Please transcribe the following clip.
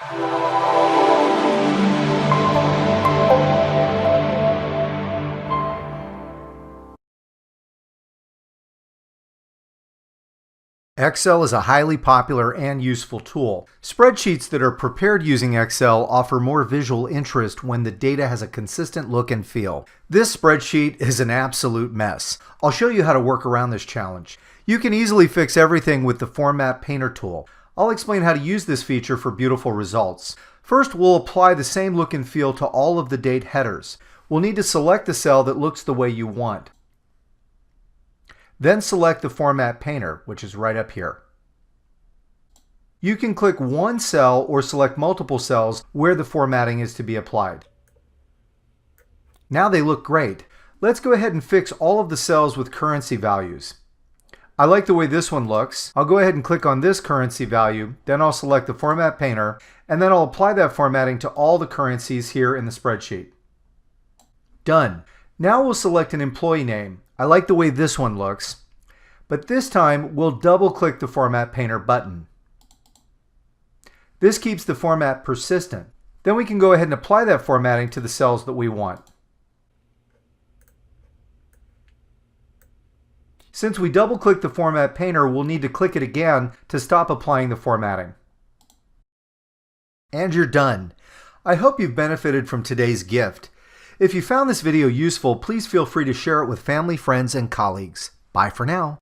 Excel is a highly popular and useful tool. Spreadsheets that are prepared using Excel offer more visual interest when the data has a consistent look and feel. This spreadsheet is an absolute mess. I'll show you how to work around this challenge. You can easily fix everything with the Format Painter tool. I'll explain how to use this feature for beautiful results. First, we'll apply the same look and feel to all of the date headers. We'll need to select the cell that looks the way you want. Then select the Format Painter, which is right up here. You can click one cell or select multiple cells where the formatting is to be applied. Now they look great. Let's go ahead and fix all of the cells with currency values. I like the way this one looks. I'll go ahead and click on this currency value, then I'll select the Format Painter, and then I'll apply that formatting to all the currencies here in the spreadsheet. Done. Now we'll select an employee name. I like the way this one looks, but this time we'll double-click the Format Painter button. This keeps the format persistent. Then we can go ahead and apply that formatting to the cells that we want. Since we double-click the Format Painter, we'll need to click it again to stop applying the formatting. And you're done. I hope you've benefited from today's gift. If you found this video useful, please feel free to share it with family, friends, and colleagues. Bye for now.